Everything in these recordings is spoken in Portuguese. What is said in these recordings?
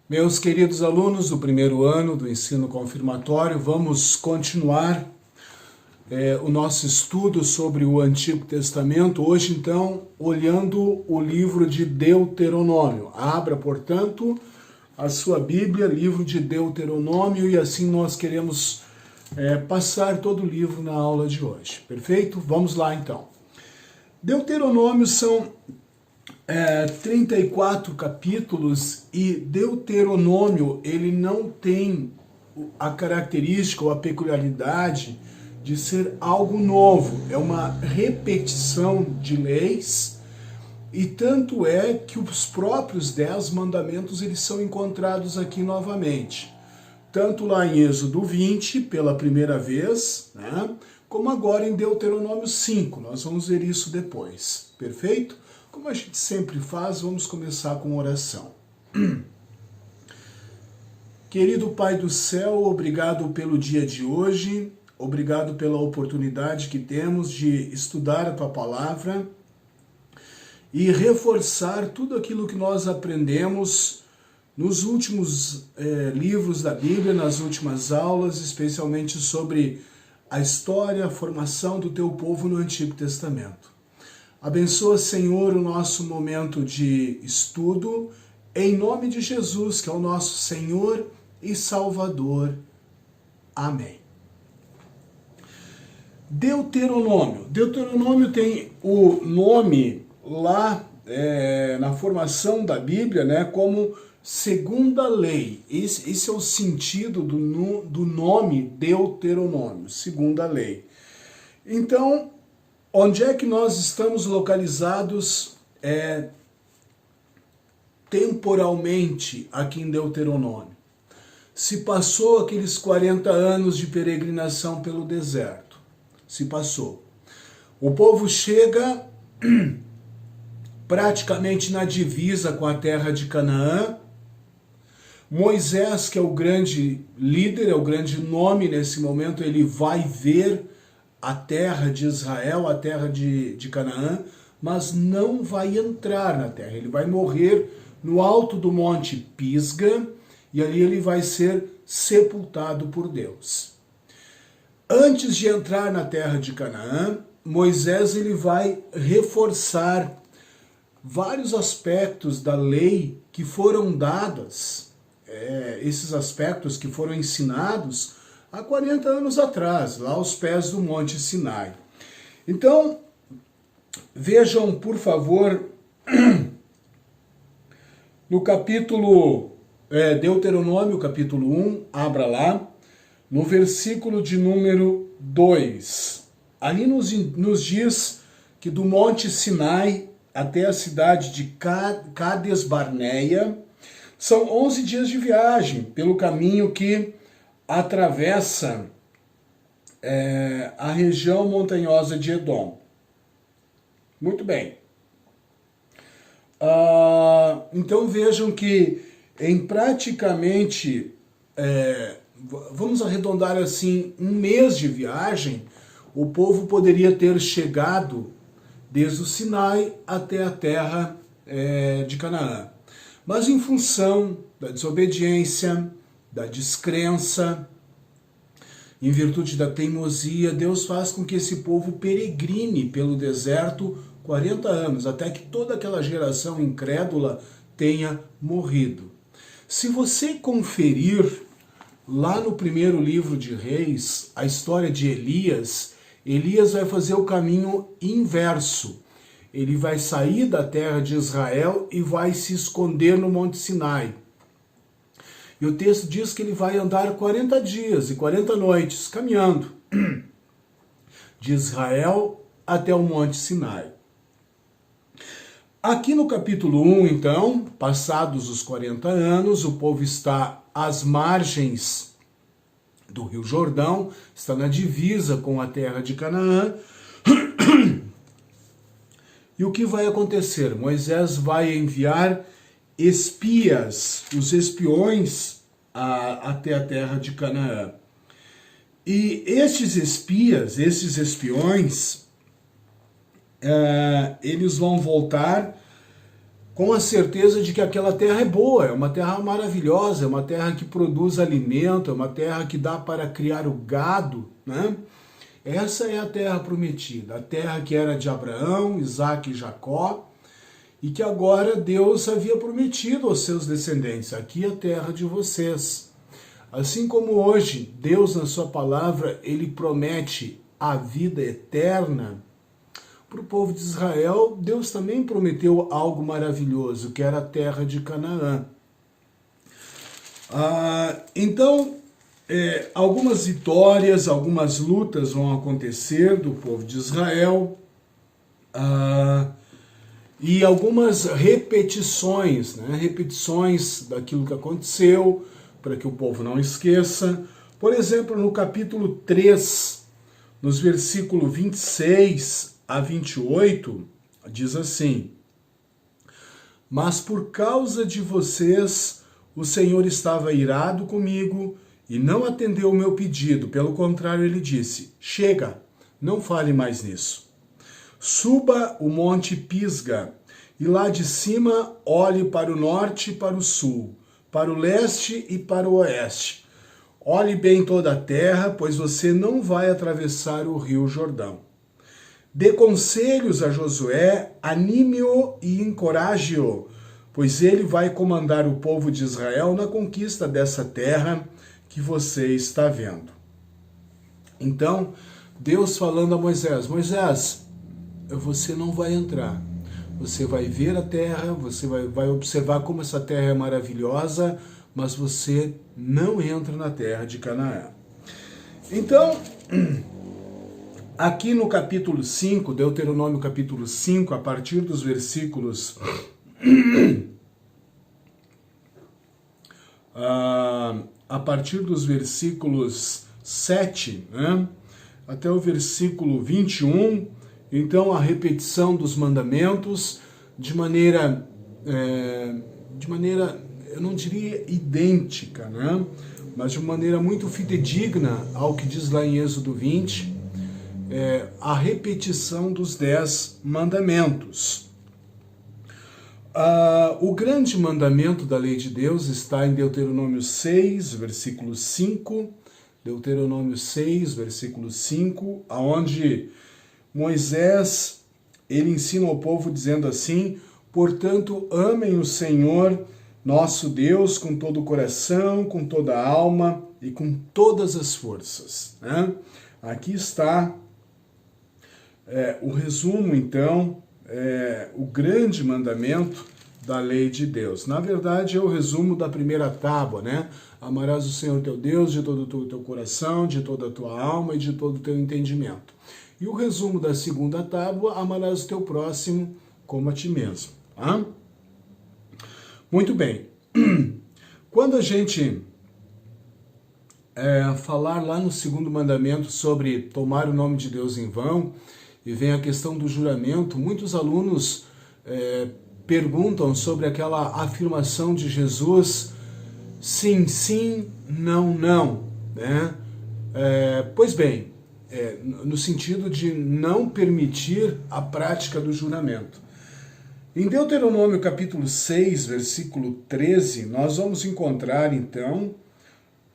Meus queridos alunos do primeiro ano do ensino confirmatório, vamos continuar o nosso estudo sobre o Antigo Testamento. Hoje, então, olhando o livro de Deuteronômio. Abra, portanto, a sua Bíblia, livro de Deuteronômio, e assim nós queremos passar todo o livro na aula de hoje. Perfeito? Vamos lá, então. Deuteronômio são 34 capítulos e Deuteronômio, ele não tem a característica ou a peculiaridade de ser algo novo. É uma repetição de leis e tanto é que os próprios 10 mandamentos eles são encontrados aqui novamente. Tanto lá em Êxodo 20, pela primeira vez, né, como agora em Deuteronômio 5. Nós vamos ver isso depois. Perfeito? Como a gente sempre faz, vamos começar com oração. Querido Pai do céu, obrigado pelo dia de hoje, obrigado pela oportunidade que temos de estudar a Tua Palavra e reforçar tudo aquilo que nós aprendemos nos últimos livros da Bíblia, nas últimas aulas, especialmente sobre a história, a formação do Teu povo no Antigo Testamento. Abençoa, Senhor, o nosso momento de estudo, em nome de Jesus, que é o nosso Senhor e Salvador. Amém. Deuteronômio. Deuteronômio tem o nome lá na formação da Bíblia, né, como segunda lei. Esse é o sentido do nome Deuteronômio, segunda lei. Então, onde é que nós estamos localizados temporalmente aqui em Deuteronômio? Se passou aqueles 40 anos de peregrinação pelo deserto. Se passou. O povo chega praticamente na divisa com a terra de Canaã. Moisés, que é o grande líder, é o grande nome nesse momento, ele vai ver a terra de Israel, a terra de Canaã, mas não vai entrar na terra. Ele vai morrer no alto do monte Pisga e ali ele vai ser sepultado por Deus. Antes de entrar na terra de Canaã, Moisés ele vai reforçar vários aspectos da lei que foram dadas, esses aspectos que foram ensinados há 40 anos atrás, lá aos pés do Monte Sinai. Então, vejam, por favor, no capítulo Deuteronômio, capítulo 1, abra lá, no versículo de número 2. Ali nos diz que do Monte Sinai até a cidade de Cades Barneia são 11 dias de viagem pelo caminho que atravessa a região montanhosa de Edom. Muito bem. Então vejam que em praticamente, vamos arredondar assim, um mês de viagem, o povo poderia ter chegado desde o Sinai até a terra de Canaã. Mas em função da desobediência, da descrença, em virtude da teimosia, Deus faz com que esse povo peregrine pelo deserto 40 anos, até que toda aquela geração incrédula tenha morrido. Se você conferir lá no primeiro livro de Reis, a história de Elias, Elias vai fazer o caminho inverso. Ele vai sair da terra de Israel e vai se esconder no Monte Sinai. E o texto diz que ele vai andar 40 dias e 40 noites caminhando de Israel até o Monte Sinai. Aqui no capítulo 1, então, passados os 40 anos, o povo está às margens do Rio Jordão, está na divisa com a terra de Canaã. E o que vai acontecer? Moisés vai enviar espias, os espiões, até a terra de Canaã. E esses espias, esses espiões, eles vão voltar com a certeza de que aquela terra é boa, é uma terra maravilhosa, é uma terra que produz alimento, é uma terra que dá para criar o gado, né? Essa é a terra prometida, a terra que era de Abraão, Isaque e Jacó, e que agora Deus havia prometido aos seus descendentes: aqui é a terra de vocês. Assim como hoje, Deus na sua palavra, ele promete a vida eterna, para o povo de Israel, Deus também prometeu algo maravilhoso, que era a terra de Canaã. Então, algumas vitórias, algumas lutas vão acontecer do povo de Israel, e algumas repetições, né? Repetições daquilo que aconteceu, para que o povo não esqueça. Por exemplo, no capítulo 3, nos versículos 26 a 28, diz assim: mas por causa de vocês, o Senhor estava irado comigo e não atendeu o meu pedido. Pelo contrário, ele disse: chega, não fale mais nisso. Suba o monte Pisga, e lá de cima olhe para o norte e para o sul, para o leste e para o oeste. Olhe bem toda a terra, pois você não vai atravessar o rio Jordão. Dê conselhos a Josué, anime-o e encoraje-o, pois ele vai comandar o povo de Israel na conquista dessa terra que você está vendo. Então, Deus falando a Moisés: Moisés, você não vai entrar. Você vai ver a terra, você vai observar como essa terra é maravilhosa, mas você não entra na terra de Canaã. Então, aqui no capítulo 5, Deuteronômio capítulo 5, a partir dos versículos a partir dos versículos 7, né, até o versículo 21, então a repetição dos mandamentos de maneira, eu não diria idêntica, né, mas de maneira muito fidedigna ao que diz lá em Êxodo 20, a repetição dos 10 mandamentos. O grande mandamento da lei de Deus está em Deuteronômio 6, versículo 5, Deuteronômio 6, versículo 5, aonde Moisés, ele ensina ao povo dizendo assim: portanto, amem o Senhor, nosso Deus, com todo o coração, com toda a alma e com todas as forças. Né? Aqui está o resumo, então, o grande mandamento da lei de Deus. Na verdade, é o resumo da primeira tábua, né? Amarás o Senhor teu Deus de todo o teu coração, de toda a tua alma e de todo o teu entendimento. E o resumo da segunda tábua: amarás o teu próximo como a ti mesmo. Tá? Muito bem. Quando a gente falar lá no segundo mandamento sobre tomar o nome de Deus em vão, e vem a questão do juramento, muitos alunos perguntam sobre aquela afirmação de Jesus: sim, sim, não, não. Né? Pois bem, no sentido de não permitir a prática do juramento. Em Deuteronômio capítulo 6, versículo 13, nós vamos encontrar então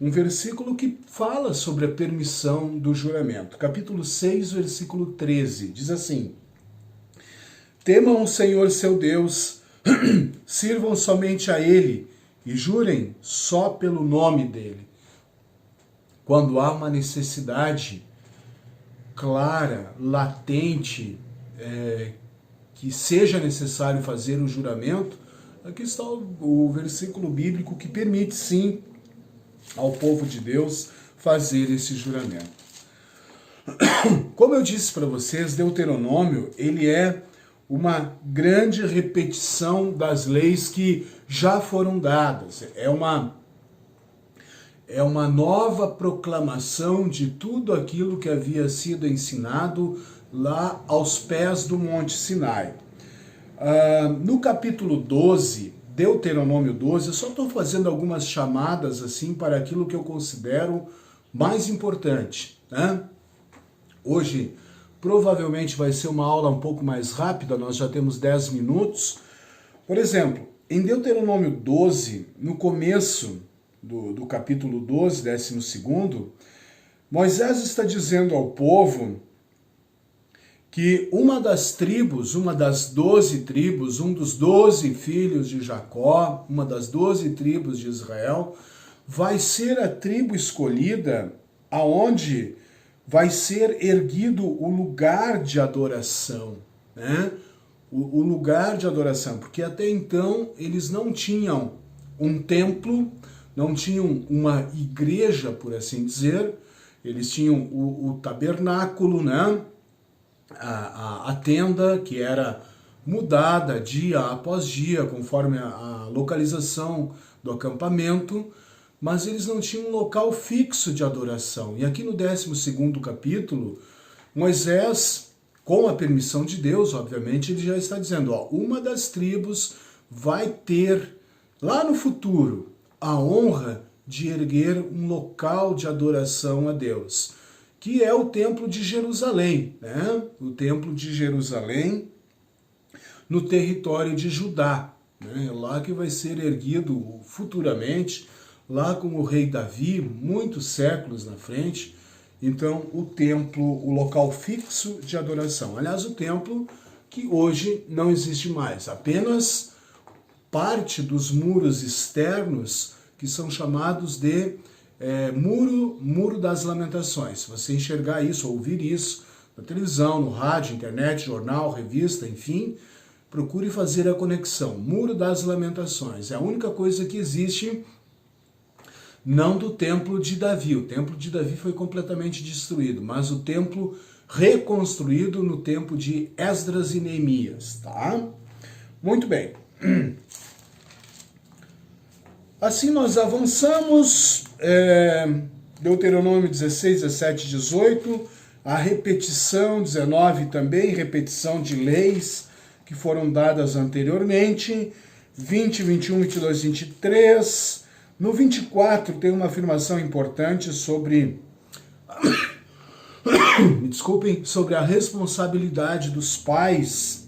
um versículo que fala sobre a permissão do juramento. Capítulo 6, versículo 13, diz assim: temam o Senhor seu Deus, sirvam somente a Ele e jurem só pelo nome dEle. Quando há uma necessidade clara, latente, que seja necessário fazer o juramento, aqui está o versículo bíblico que permite sim ao povo de Deus fazer esse juramento. Como eu disse para vocês, Deuteronômio, ele é uma grande repetição das leis que já foram dadas. É uma nova proclamação de tudo aquilo que havia sido ensinado lá aos pés do Monte Sinai. No capítulo 12, Deuteronômio 12, eu só estou fazendo algumas chamadas assim para aquilo que eu considero mais importante. Né? Hoje provavelmente vai ser uma aula um pouco mais rápida, nós já temos 10 minutos, Por exemplo, em Deuteronômio 12, no começo do capítulo 12, 12º, Moisés está dizendo ao povo que uma das tribos, uma das 12 tribos, um dos 12 filhos de Jacó, uma das 12 tribos de Israel, vai ser a tribo escolhida aonde vai ser erguido o lugar de adoração, né? O lugar de adoração, porque até então eles não tinham um templo, não tinham uma igreja, por assim dizer, eles tinham o tabernáculo, né? A tenda, que era mudada dia após dia, conforme a localização do acampamento, mas eles não tinham um local fixo de adoração. E aqui no 12º capítulo, Moisés, com a permissão de Deus, obviamente, ele já está dizendo, ó, uma das tribos vai ter, lá no futuro, a honra de erguer um local de adoração a Deus, que é o Templo de Jerusalém, né? O Templo de Jerusalém, no território de Judá, né? É lá que vai ser erguido futuramente, lá com o rei Davi, muitos séculos na frente. Então, o templo, o local fixo de adoração. Aliás, o templo que hoje não existe mais, apenas parte dos muros externos, que são chamados de Muro das Lamentações. Se você enxergar isso, ouvir isso na televisão, no rádio, internet, jornal, revista, enfim, procure fazer a conexão. Muro das Lamentações é a única coisa que existe, não do templo de Davi. O templo de Davi foi completamente destruído, mas o templo reconstruído no tempo de Esdras e Neemias, tá? Muito bem. Assim nós avançamos, Deuteronômio 16, 17, 18, a repetição, 19 também, repetição de leis que foram dadas anteriormente, 20, 21, 22, 23... No 24 tem uma afirmação importante sobre, me desculpem, sobre a responsabilidade dos pais.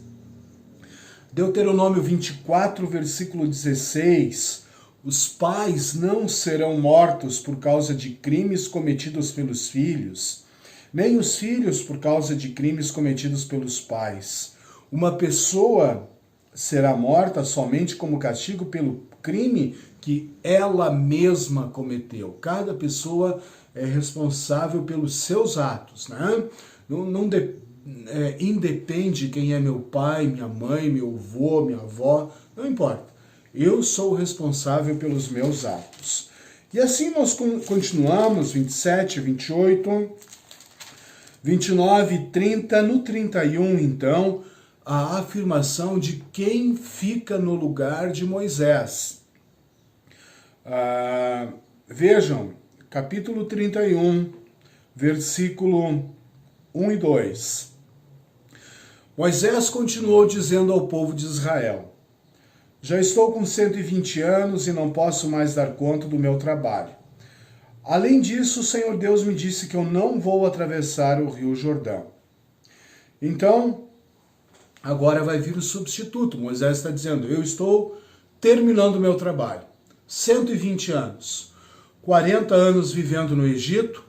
Deuteronômio 24, versículo 16, os pais não serão mortos por causa de crimes cometidos pelos filhos, nem os filhos por causa de crimes cometidos pelos pais. Uma pessoa será morta somente como castigo pelo crime que ela mesma cometeu. Cada pessoa é responsável pelos seus atos, né? Independe quem é meu pai, minha mãe, meu avô, minha avó, não importa. Eu sou responsável pelos meus atos. E assim nós continuamos, 27, 28, 29, 30, no 31, então, a afirmação de quem fica no lugar de Moisés. Vejam, capítulo 31, versículo 1 e 2. Moisés continuou dizendo ao povo de Israel: já estou com 120 anos e não posso mais dar conta do meu trabalho. Além disso, o Senhor Deus me disse que eu não vou atravessar o rio Jordão. Então, agora vai vir o substituto. Moisés está dizendo, eu estou terminando o meu trabalho. 120 anos, 40 anos vivendo no Egito,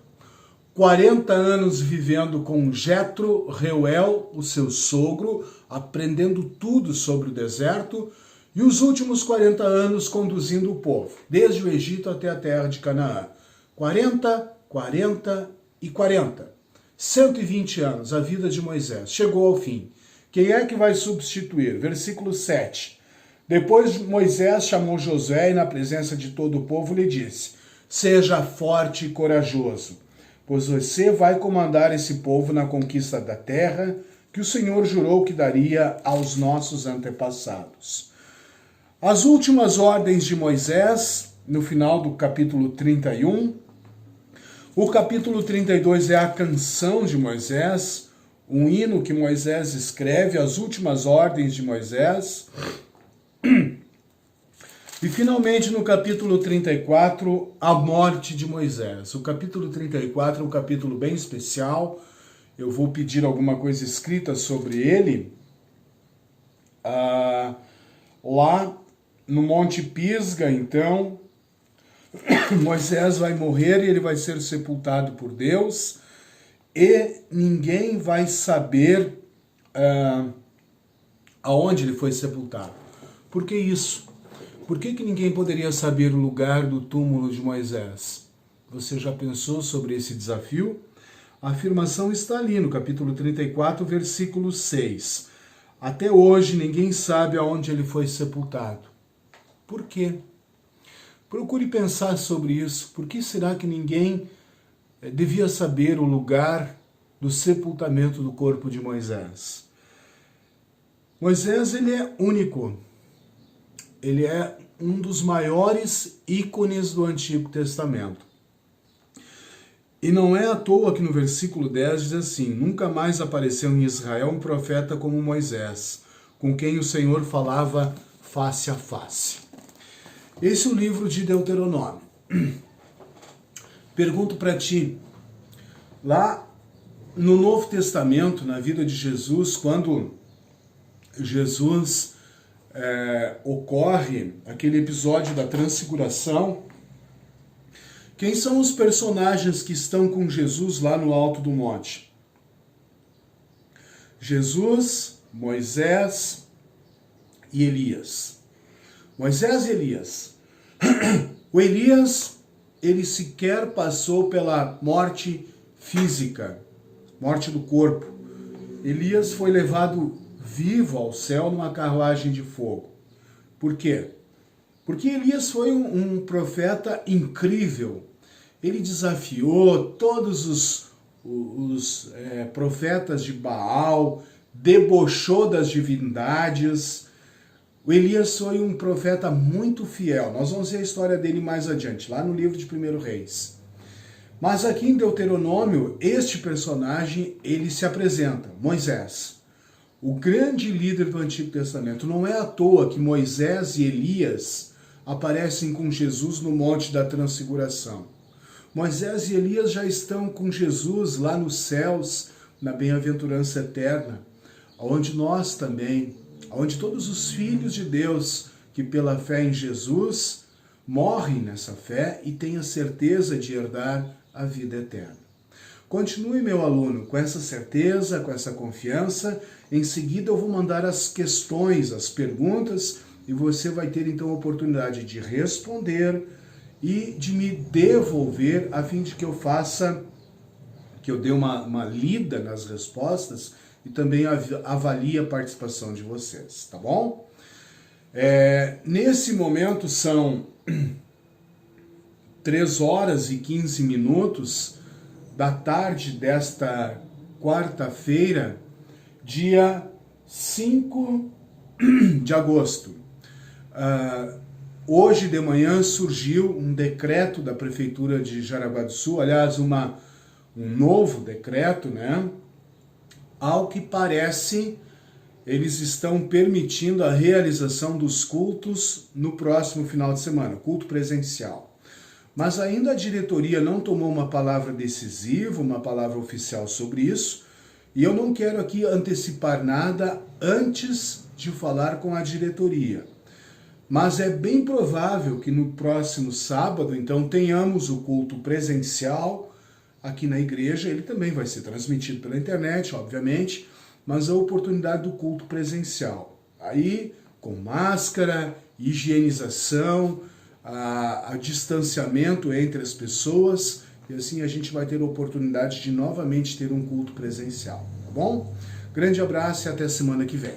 40 anos vivendo com Jetro, Reuel, o seu sogro, aprendendo tudo sobre o deserto, e os últimos 40 anos conduzindo o povo, desde o Egito até a terra de Canaã. 40, 40 e 40. 120 anos, a vida de Moisés. Chegou ao fim. Quem é que vai substituir? Versículo 7. Depois Moisés chamou Josué e na presença de todo o povo lhe disse: seja forte e corajoso, pois você vai comandar esse povo na conquista da terra que o Senhor jurou que daria aos nossos antepassados. As últimas ordens de Moisés, no final do capítulo 31. O capítulo 32 é a canção de Moisés, um hino que Moisés escreve, as últimas ordens de Moisés. E finalmente no capítulo 34, a morte de Moisés. O capítulo 34 é um capítulo bem especial. Eu vou pedir alguma coisa escrita sobre ele. lá no Monte Pisga, então, Moisés vai morrer e ele vai ser sepultado por Deus, e ninguém vai saber aonde ele foi sepultado. Por que isso? Por que ninguém poderia saber o lugar do túmulo de Moisés? Você já pensou sobre esse desafio? A afirmação está ali no capítulo 34, versículo 6. Até hoje ninguém sabe aonde ele foi sepultado. Por quê? Procure pensar sobre isso. Por que será que ninguém devia saber o lugar do sepultamento do corpo de Moisés? Moisés, ele é único. Ele é um dos maiores ícones do Antigo Testamento. E não é à toa que no versículo 10 diz assim: nunca mais apareceu em Israel um profeta como Moisés, com quem o Senhor falava face a face. Esse é o livro de Deuteronômio. Pergunto para ti, lá no Novo Testamento, na vida de Jesus, quando Jesus ocorre aquele episódio da transfiguração, quem são os personagens que estão com Jesus lá no alto do monte? Jesus, Moisés e Elias. Moisés e Elias. O Elias, ele sequer passou pela morte física, morte do corpo. Elias foi levado vivo ao céu numa carruagem de fogo. Por quê? Porque Elias foi um profeta incrível. Ele desafiou todos os profetas de Baal, debochou das divindades. O Elias foi um profeta muito fiel. Nós vamos ver a história dele mais adiante, lá no livro de 1 Reis. Mas aqui em Deuteronômio, este personagem, ele se apresenta, Moisés, o grande líder do Antigo Testamento. Não é à toa que Moisés e Elias aparecem com Jesus no Monte da Transfiguração. Moisés e Elias já estão com Jesus lá nos céus, na bem-aventurança eterna, onde nós também, onde todos os filhos de Deus que pela fé em Jesus morrem nessa fé e têm a certeza de herdar a vida eterna. Continue, meu aluno, com essa certeza, com essa confiança. Em seguida eu vou mandar as questões, as perguntas, e você vai ter então a oportunidade de responder e de me devolver, a fim de que eu dê uma lida nas respostas e também avalie a participação de vocês, tá bom? Nesse momento são 3 horas e 15 minutos da tarde desta quarta-feira, dia 5 de agosto. Hoje de manhã surgiu um decreto da Prefeitura de Jaraguá do Sul, aliás, um novo decreto, né? Ao que parece, eles estão permitindo a realização dos cultos no próximo final de semana, culto presencial. Mas ainda a diretoria não tomou uma palavra decisiva, uma palavra oficial sobre isso, e eu não quero aqui antecipar nada antes de falar com a diretoria. Mas é bem provável que no próximo sábado, então, tenhamos o culto presencial aqui na igreja. Ele também vai ser transmitido pela internet, obviamente, mas a oportunidade do culto presencial. Aí, com máscara, higienização, a distanciamento entre as pessoas, e assim a gente vai ter a oportunidade de novamente ter um culto presencial, tá bom? Grande abraço e até semana que vem.